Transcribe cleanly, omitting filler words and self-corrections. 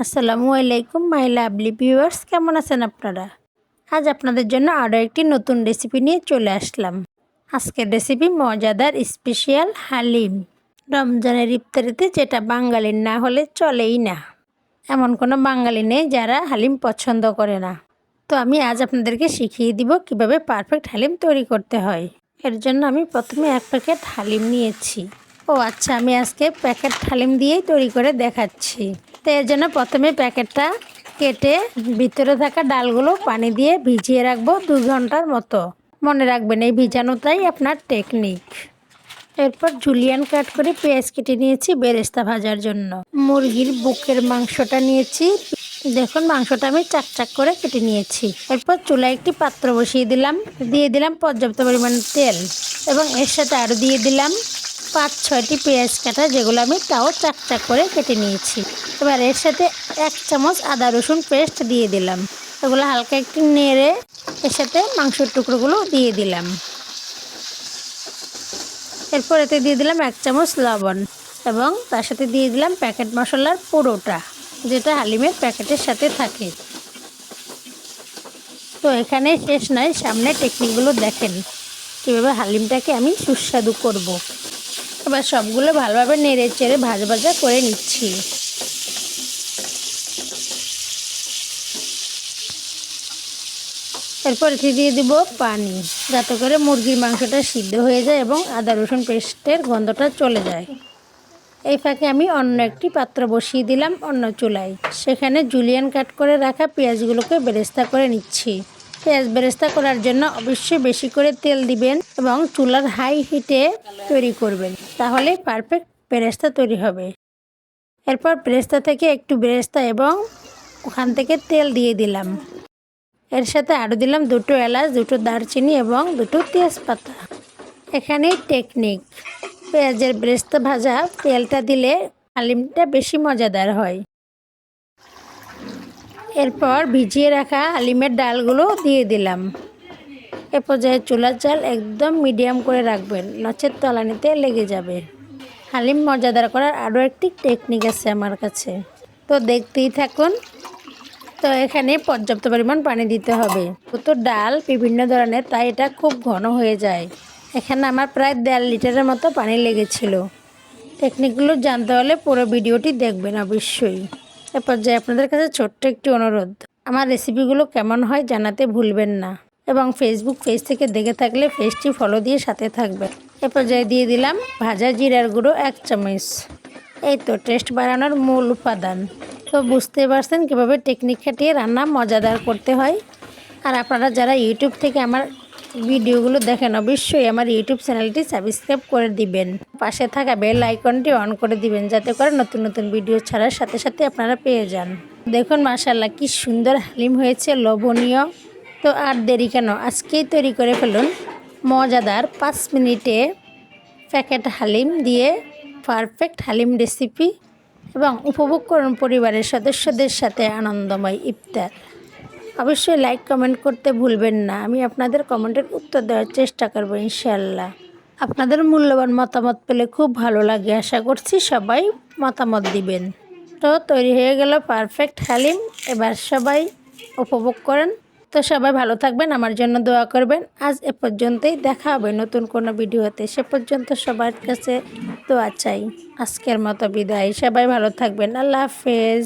আসসালামু আলাইকুম my lovely viewers, কেমন আছেন আপনারা? আজ আপনাদের জন্য আরও একটি নতুন রেসিপি নিয়ে চলে আসলাম। আজকের রেসিপি মজাদার স্পেশাল হালিম। রমজানের ইফতারিতে যেটা বাঙালির না হলে চলেই না, এমন কোনো বাঙালি নেই যারা হালিম পছন্দ করে না। তো আমি আজ আপনাদেরকে শিখিয়ে দিব কিভাবে পারফেক্ট হালিম তৈরি করতে হয়। এর জন্য আমি প্রথমে 1 প্যাকেট হালিম নিয়েছি। আচ্ছা, আমি আজকে প্যাকেট হালিম দিয়েই তৈরি করে দেখাচ্ছি। তো এর জন্য প্রথমে প্যাকেটটা কেটে ভিতরে থাকা ডালগুলো পানি দিয়ে ভিজিয়ে রাখবো 2 ঘন্টার মতো। মনে রাখবেন এই ভিজানোটাই আপনার টেকনিক। এরপর জুলিয়ান কাট করে পেঁয়াজ কেটে নিয়েছি বেরেস্তা ভাজার জন্য। মুরগির বুকের মাংসটা নিয়েছি, দেখুন মাংসটা আমি চাকচাক করে কেটে নিয়েছি। এরপর চুলায় একটি পাত্র বসিয়ে দিলাম পর্যাপ্ত পরিমাণ তেল, এবং এর সাথে আরও দিয়ে দিলাম 5-6টি পেঁয়াজ কাটা, যেগুলো আমি তাও চাকচাক করে কেটে নিয়েছি। এবার এর সাথে 1 চামচ আদা রসুন পেস্ট দিয়ে দিলাম। এগুলো হালকা একটু নেড়ে এর সাথে মাংসের টুকরোগুলো দিয়ে দিলাম। এরপর এতে দিয়ে দিলাম 1 চামচ লবণ, এবং তার সাথে দিয়ে দিলাম প্যাকেট মশলার পুরোটা, যেটা হালিমের প্যাকেটের সাথে থাকে। তো এখানে শেষ নয়, সামনে টেকনিকগুলো দেখেন কীভাবে হালিমটাকে আমি সুস্বাদু করব। এবার সবগুলো ভালোভাবে নেড়ে চেড়ে ভাজা ভাজা করে নিচ্ছি। এরপর এতে দিয়ে দিব পানি, যাতে করে মুরগির মাংসটা সিদ্ধ হয়ে যায় এবং আদা রসুন পেস্টের গন্ধটা চলে যায়। এই ফাঁকে আমি অন্য একটি পাত্র বসিয়ে দিলাম অন্য চুলায়। সেখানে জুলিয়ান কাট করে রাখা পেঁয়াজগুলোকে বেরেস্তা করে নিচ্ছি। পেঁয়াজ বেরেস্তা করার জন্য অবশ্যই বেশি করে তেল দিবেন এবং চুলার হাই হিটে তৈরি করবেন, তাহলে পারফেক্ট বেরেস্তা তৈরি হবে। এরপর বেরেস্তা থেকে একটু বেরেস্তা এবং ওখান থেকে তেল দিয়ে দিলাম। এর সাথে আরও দিলাম 2টো এলাচ, 2টো দারচিনি এবং 2টো তেজপাতা। এখানেই টেকনিক, পেঁয়াজের বেরেস্তা ভাজা তেলটা দিলে হালিমটা বেশি মজাদার হয়। এরপর ভিজিয়ে রাখা হালিমের ডালগুলো দিয়ে দিলাম। এ পর্যায়ে চুলার জাল একদম মিডিয়াম করে রাখবেন, নচেত তলানিতে লেগে যাবে। হালিম মজাদার করার আরও একটি টেকনিক আছে আমার কাছে, তো দেখতেই থাকুন। তো এখানে পর্যাপ্ত পরিমাণ পানি দিতে হবে। তো ডাল বিভিন্ন ধরনের, তাই এটা খুব ঘন হয়ে যায়। এখানে আমার প্রায় 1.5 লিটারের মতো পানি লেগেছিল। টেকনিকগুলো জানতে হলে পুরো ভিডিওটি দেখবেন অবশ্যই। এ পর্যায়ে আপনাদের কাছে ছোট্ট একটি অনুরোধ, আমার রেসিপিগুলো কেমন হয় জানাতে ভুলবেন না, এবং ফেসবুক পেজ থেকে দেখে থাকলে পেজটি ফলো দিয়ে সাথে থাকবেন। এ পর্যায়ে দিয়ে দিলাম ভাজা জিরার গুঁড়ো 1 চামচ। এই তো টেস্ট বাড়ানোর মূল উপাদান। তো বুঝতে পারছেন কীভাবে টেকনিক খাটিয়ে রান্না মজাদার করতে হয়। আর আপনারা যারা ইউটিউব থেকে আমার ভিডিওগুলো দেখেন, অবশ্যই আমার ইউটিউব চ্যানেলটি সাবস্ক্রাইব করে দিবেন। পাশে থাকা বেল আইকনটি অন করে দিবেন, যাতে করে নতুন নতুন ভিডিও ছাড়ার সাথে সাথে আপনারা পেয়ে যান। দেখুন মাশাআল্লাহ কি সুন্দর হালিম হয়েছে, লোভনীয়। তো আর দেরি কেন, আজকেই তৈরি করে ফেলুন মজাদার 5 মিনিটে প্যাকেট হালিম দিয়ে পারফেক্ট হালিম রেসিপি, এবং উপভোগ করুন পরিবারের সদস্যদের সাথে আনন্দময় ইফতার। অবশ্যই লাইক কমেন্ট করতে ভুলবেন না, আমি আপনাদের কমেন্টের উত্তর দেওয়ার চেষ্টা করব ইনশাআল্লাহ। আপনাদের মূল্যবান মতামত পেলে খুব ভালো লাগে, আশা করছি সবাই মতামত দিবেন। তো তৈরি হয়ে গেল পারফেক্ট হালিম, এবার সবাই উপভোগ করেন। তো সবাই ভালো থাকবেন, আমার জন্য দোয়া করবেন। আজ এ পর্যন্তই, দেখা হবে নতুন কোনো ভিডিওতে। সে পর্যন্ত সবার কাছে দোয়া চাই। আজকের মতো বিদায়, সবাই ভালো থাকবেন, আল্লাহ হাফেজ।